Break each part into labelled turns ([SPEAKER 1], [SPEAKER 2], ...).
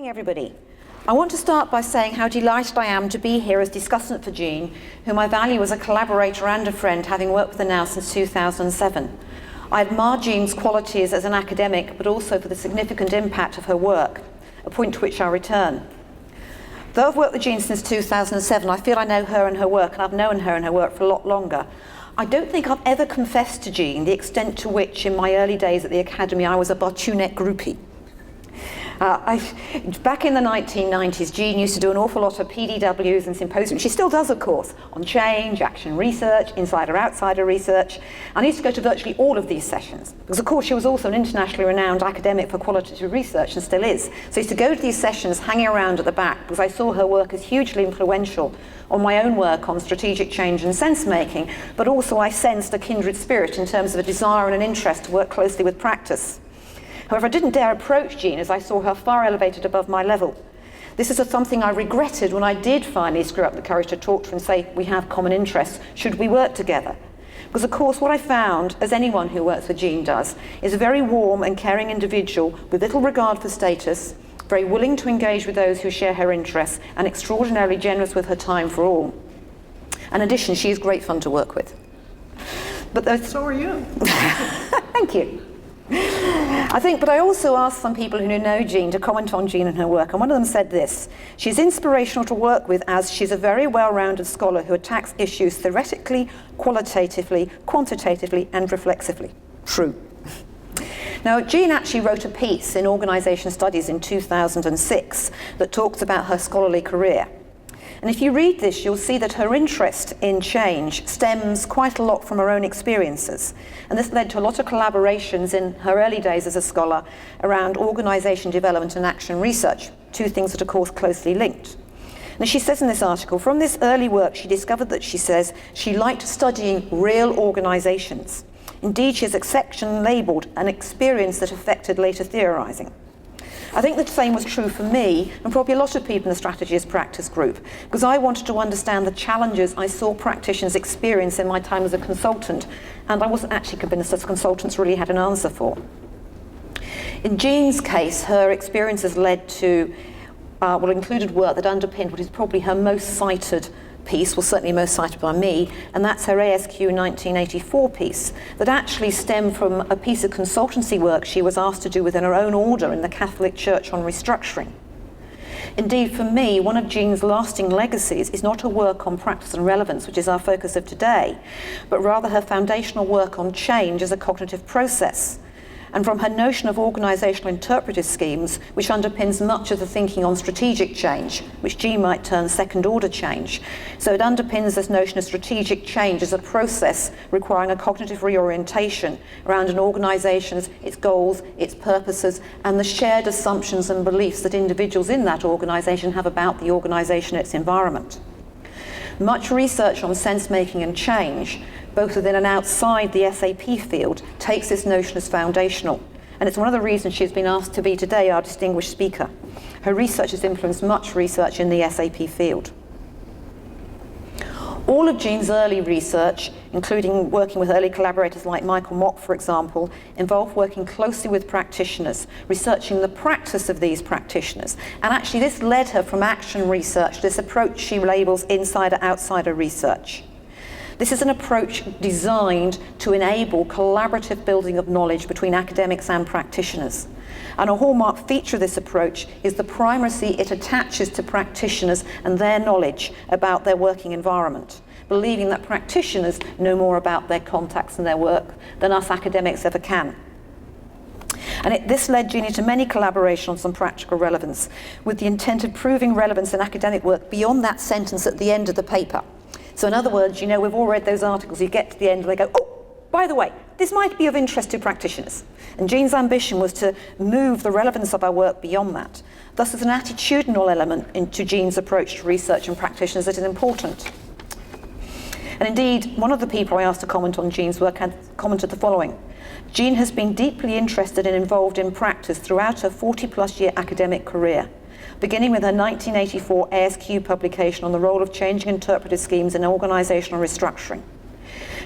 [SPEAKER 1] Good morning, everybody. I want to start by saying how delighted I am to be here as discussant for Jean, whom I value as a collaborator and a friend, having worked with her now since 2007. I admire Jean's qualities as an academic, but also for the significant impact of her work, a point to which I'll return. Though I've worked with Jean since 2007, I feel I know her and her work, and I've known her and her work for a lot longer. I don't think I've ever confessed to Jean the extent to which, in my early days at the Academy, I was a Bartunet groupie. Back in the 1990s, Jean used to do an awful lot of PDWs and symposiums. She still does, of course, on change, action research, insider-outsider research. And I used to go to virtually all of these sessions, because of course she was also an internationally renowned academic for qualitative research and still is. So I used to go to these sessions hanging around at the back because I saw her work as hugely influential on my own work on strategic change and sense-making, but also I sensed a kindred spirit in terms of a desire and an interest to work closely with practice. However, I didn't dare approach Jean as I saw her far elevated above my level. This is something I regretted when I did finally screw up the courage to talk to her and say, we have common interests, should we work together? Because of course what I found, as anyone who works with Jean does, is a very warm and caring individual with little regard for status, very willing to engage with those who share her interests, and extraordinarily generous with her time for all. In addition, she is great fun to work with. But
[SPEAKER 2] so are you.
[SPEAKER 1] Thank you. But I also asked some people who know Jean to comment on Jean and her work, and one of them said this: she's inspirational to work with as she's a very well-rounded scholar who attacks issues theoretically, qualitatively, quantitatively, and reflexively. True. Now, Jean actually wrote a piece in Organisation Studies in 2006 that talks about her scholarly career. And if you read this, you'll see that her interest in change stems quite a lot from her own experiences. And this led to a lot of collaborations in her early days as a scholar around organisation development and action research, two things that are, of course, closely linked. And as she says in this article, from this early work, she discovered that, she says, she liked studying real organisations. Indeed, she has a section labelled an experience that affected later theorising. I think the same was true for me, and probably a lot of people in the Strategy as Practice group, because I wanted to understand the challenges I saw practitioners experience in my time as a consultant, and I wasn't actually convinced that consultants really had an answer for. In Jean's case, her experiences led to, included work that underpinned what is probably her most cited piece, well, certainly most cited by me, and that's her ASQ 1984 piece that actually stemmed from a piece of consultancy work she was asked to do within her own order in the Catholic Church on restructuring. Indeed, for me, one of Jean's lasting legacies is not her work on practice and relevance, which is our focus of today, but rather her foundational work on change as a cognitive process, and from her notion of organisational interpretive schemes, which underpins much of the thinking on strategic change, which Jean might term second-order change. So it underpins this notion of strategic change as a process requiring a cognitive reorientation around an organisation's, its goals, its purposes, and the shared assumptions and beliefs that individuals in that organisation have about the organisation and its environment. Much research on sense-making and change, both within and outside the SAP field, takes this notion as foundational. And it's one of the reasons she's been asked to be today our distinguished speaker. Her research has influenced much research in the SAP field. All of Jean's early research, including working with early collaborators like Michael Mock, for example, involved working closely with practitioners, researching the practice of these practitioners. And actually this led her from action research to this approach she labels insider-outsider research. This is an approach designed to enable collaborative building of knowledge between academics and practitioners. And a hallmark feature of this approach is the primacy it attaches to practitioners and their knowledge about their working environment, believing that practitioners know more about their contacts and their work than us academics ever can. And this led Jean to many collaborations on practical relevance, with the intent of proving relevance in academic work beyond that sentence at the end of the paper. So in other words, we've all read those articles, you get to the end and they go, oh, by the way, this might be of interest to practitioners. And Jean's ambition was to move the relevance of our work beyond that. Thus, there's an attitudinal element into Jean's approach to research and practitioners that is important. And indeed, one of the people I asked to comment on Jean's work had commented the following: Jean has been deeply interested and involved in practice throughout her 40-plus year academic career, beginning with her 1984 ASQ publication on the role of changing interpretive schemes in organisational restructuring.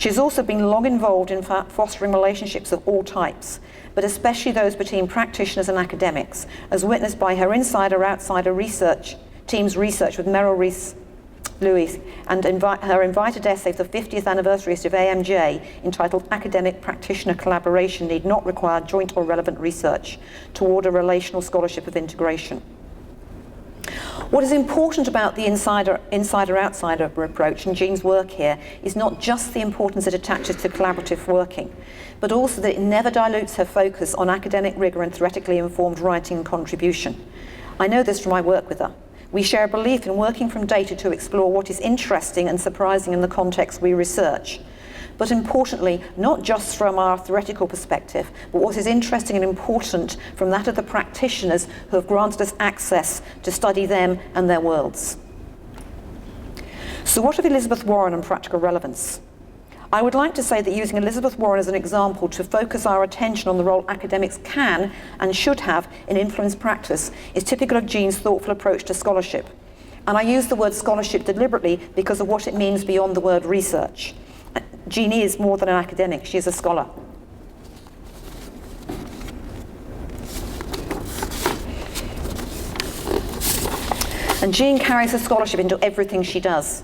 [SPEAKER 1] She's also been long involved in fostering relationships of all types, but especially those between practitioners and academics, as witnessed by her insider-outsider research team's research with Merrill Rees Lewis and her invited essay for the 50th anniversary of AMJ entitled Academic Practitioner Collaboration Need Not Require Joint or Relevant Research Toward a Relational Scholarship of Integration. What is important about the insider-outsider approach and Jean's work here is not just the importance it attaches to collaborative working, but also that it never dilutes her focus on academic rigour and theoretically informed writing and contribution. I know this from my work with her. We share a belief in working from data to explore what is interesting and surprising in the context we research. But importantly, not just from our theoretical perspective, but what is interesting and important from that of the practitioners who have granted us access to study them and their worlds. So what of Elizabeth Warren and practical relevance? I would like to say that using Elizabeth Warren as an example to focus our attention on the role academics can and should have in influenced practice is typical of Jean's thoughtful approach to scholarship. And I use the word scholarship deliberately because of what it means beyond the word research. Jean is more than an academic, she is a scholar. And Jean carries her scholarship into everything she does.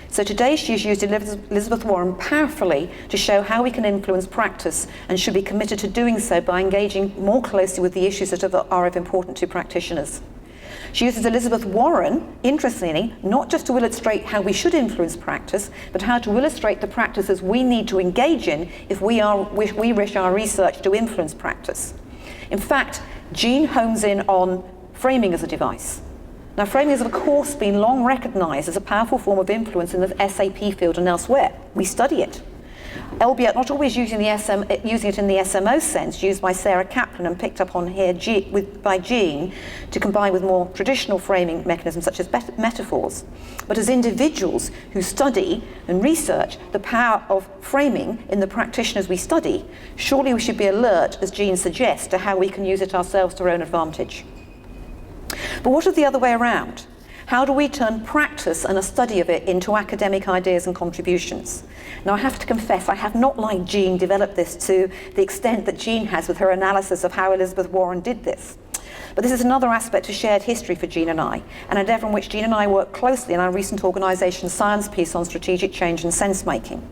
[SPEAKER 1] So today she's used Elizabeth Warren powerfully to show how we can influence practice and should be committed to doing so by engaging more closely with the issues that are of importance to practitioners. She uses Elizabeth Warren, interestingly, not just to illustrate how we should influence practice, but how to illustrate the practices we need to engage in if we wish our research to influence practice. In fact, Jean hones in on framing as a device. Now, framing has, of course, been long recognised as a powerful form of influence in the SAP field and elsewhere. We study it, albeit not always using it in the SMO sense, used by Sarah Kaplan and picked up on here by Jean to combine with more traditional framing mechanisms such as metaphors. But as individuals who study and research the power of framing in the practitioners we study, surely we should be alert, as Jean suggests, to how we can use it ourselves to our own advantage. But what of the other way around? How do we turn practice and a study of it into academic ideas and contributions? Now, I have to confess, I have not, like Jean, developed this to the extent that Jean has with her analysis of how Elizabeth Warren did this. But this is another aspect of shared history for Jean and I, an endeavour in which Jean and I work closely in our recent organisation science piece on strategic change and sense-making.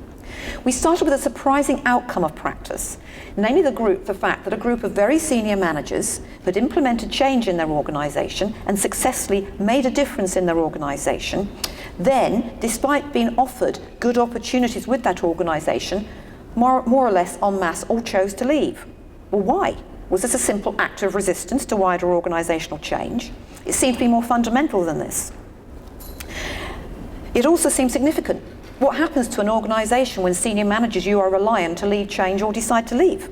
[SPEAKER 1] We started with a surprising outcome of practice, namely the fact that a group of very senior managers had implemented change in their organisation and successfully made a difference in their organisation, then, despite being offered good opportunities with that organisation, more or less en masse all chose to leave. Well, why? Was this a simple act of resistance to wider organisational change? It seemed to be more fundamental than this. It also seemed significant. What happens to an organisation when senior managers you are reliant to lead change or decide to leave?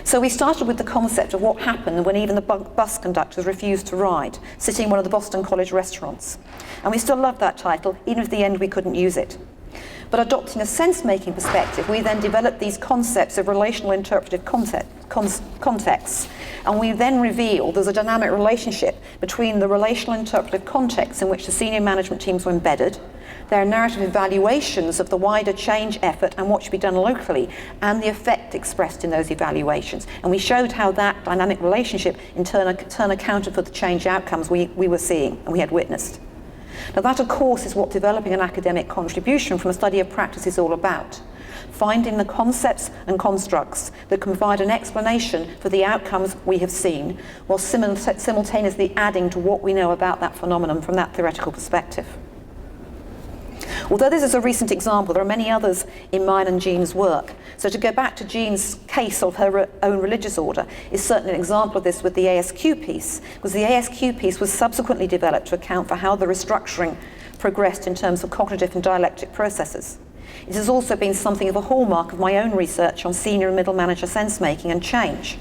[SPEAKER 1] So we started with the concept of what happened when even the bus conductors refused to ride, sitting in one of the Boston College restaurants. And we still loved that title, even if at the end we couldn't use it. But adopting a sense-making perspective, we then developed these concepts of relational interpretive contexts. And we then revealed there's a dynamic relationship between the relational interpretive context in which the senior management teams were embedded, their narrative evaluations of the wider change effort and what should be done locally, and the effect expressed in those evaluations. And we showed how that dynamic relationship in turn accounted for the change outcomes we were seeing and we had witnessed. Now that, of course, is what developing an academic contribution from a study of practice is all about. Finding the concepts and constructs that can provide an explanation for the outcomes we have seen, while simultaneously adding to what we know about that phenomenon from that theoretical perspective. Although this is a recent example, there are many others in mine and Jean's work. So to go back to Jean's case of her own religious order is certainly an example of this with the ASQ piece, because the ASQ piece was subsequently developed to account for how the restructuring progressed in terms of cognitive and dialectic processes. It has also been something of a hallmark of my own research on senior and middle manager sense-making and change.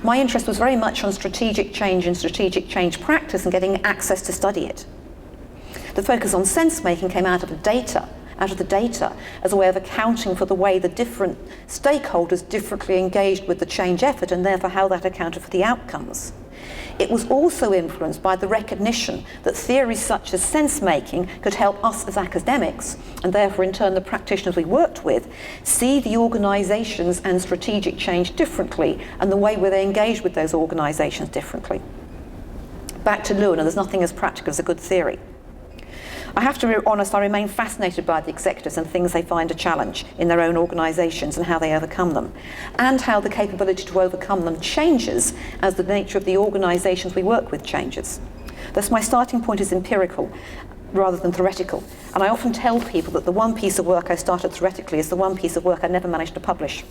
[SPEAKER 1] My interest was very much on strategic change and strategic change practice and getting access to study it. The focus on sense-making came out of the data as a way of accounting for the way the different stakeholders differently engaged with the change effort and therefore how that accounted for the outcomes. It was also influenced by the recognition that theories such as sense-making could help us as academics, and therefore in turn the practitioners we worked with, see the organisations and strategic change differently and the way where they engage with those organisations differently. Back to Lewin, and there's nothing as practical as a good theory. I have to be honest, I remain fascinated by the executives and things they find a challenge in their own organisations and how they overcome them, and how the capability to overcome them changes as the nature of the organisations we work with changes. Thus my starting point is empirical rather than theoretical, and I often tell people that the one piece of work I started theoretically is the one piece of work I never managed to publish.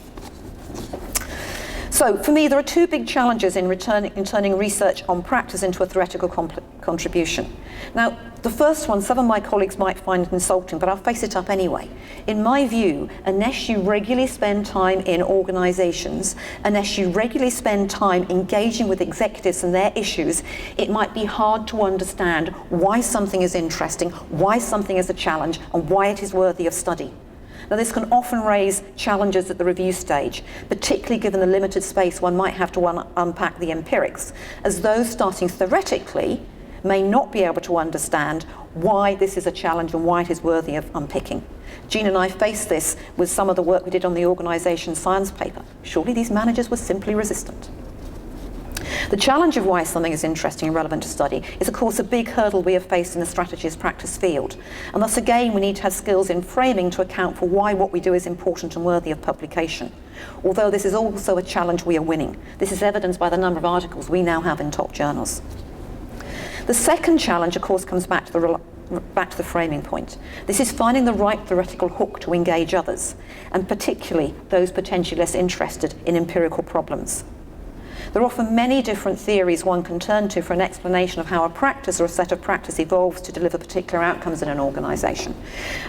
[SPEAKER 1] So for me, there are two big challenges in turning research on practice into a theoretical contribution. Now, the first one, some of my colleagues might find insulting, but I'll face it up anyway. In my view, unless you regularly spend time in organisations, unless you regularly spend time engaging with executives and their issues, it might be hard to understand why something is interesting, why something is a challenge, and why it is worthy of study. Now, this can often raise challenges at the review stage, particularly given the limited space one might have to unpack the empirics, as those starting theoretically may not be able to understand why this is a challenge and why it is worthy of unpicking. Jean and I faced this with some of the work we did on the organisation science paper. Surely these managers were simply resistant. The challenge of why something is interesting and relevant to study is, of course, a big hurdle we have faced in the strategy as practice field. And thus, again, we need to have skills in framing to account for why what we do is important and worthy of publication. Although this is also a challenge we are winning. This is evidenced by the number of articles we now have in top journals. The second challenge, of course, comes back to the framing point. This is finding the right theoretical hook to engage others, and particularly those potentially less interested in empirical problems. There are often many different theories one can turn to for an explanation of how a practice or a set of practice evolves to deliver particular outcomes in an organisation.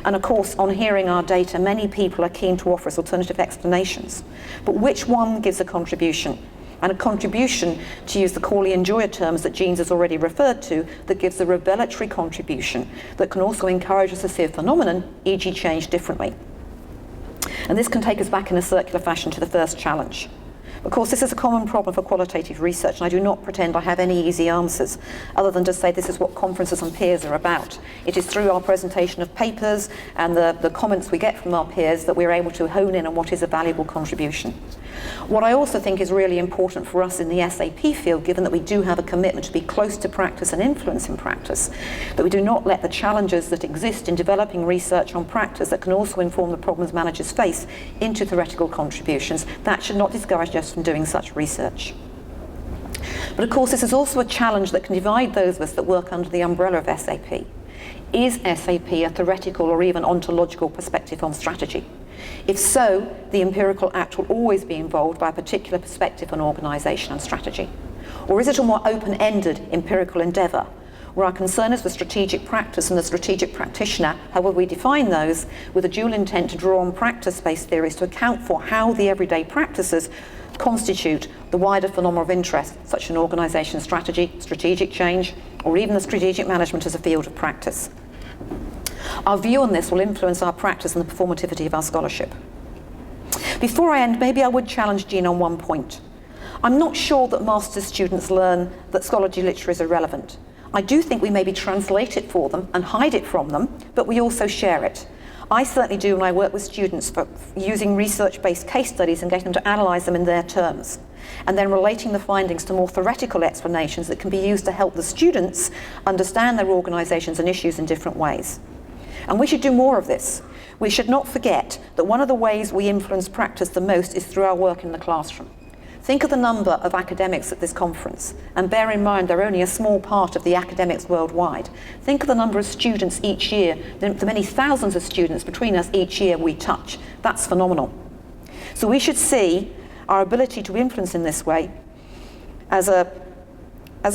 [SPEAKER 1] And of course, on hearing our data, many people are keen to offer us alternative explanations. But which one gives a contribution? And a contribution, to use the Corley-Enjoyer terms that Jean has already referred to, that gives a revelatory contribution that can also encourage us to see a phenomenon, e.g. change differently. And this can take us back in a circular fashion to the first challenge. Of course, this is a common problem for qualitative research, and I do not pretend I have any easy answers, other than to say this is what conferences and peers are about. It is through our presentation of papers and the comments we get from our peers that we're able to hone in on what is a valuable contribution. What I also think is really important for us in the SAP field, given that we do have a commitment to be close to practice and influence in practice, that we do not let the challenges that exist in developing research on practice that can also inform the problems managers face into theoretical contributions. That should not discourage us from doing such research. But of course, this is also a challenge that can divide those of us that work under the umbrella of SAP. Is SAP a theoretical or even ontological perspective on strategy? If so, the empirical act will always be involved by a particular perspective on organisation and strategy. Or is it a more open-ended empirical endeavour, where our concern is with strategic practice and the strategic practitioner, however we define those, with a dual intent to draw on practice-based theories to account for how the everyday practices constitute the wider phenomena of interest, such as an organisation strategy, strategic change, or even the strategic management as a field of practice. Our view on this will influence our practice and the performativity of our scholarship. Before I end, maybe I would challenge Jean on one point. I'm not sure that master's students learn that scholarly literature is irrelevant. I do think we maybe translate it for them and hide it from them, but we also share it. I certainly do when I work with students for using research-based case studies and getting them to analyse them in their terms, and then relating the findings to more theoretical explanations that can be used to help the students understand their organisations and issues in different ways. And we should do more of this. We should not forget that one of the ways we influence practice the most is through our work in the classroom. Think of the number of academics at this conference, and bear in mind they're only a small part of the academics worldwide. Think of the number of students each year, the many thousands of students between us each year we touch. That's phenomenal. So we should see our ability to influence in this way as a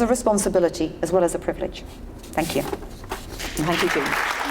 [SPEAKER 1] responsibility as well as a privilege. Thank you. And thank you, Jean.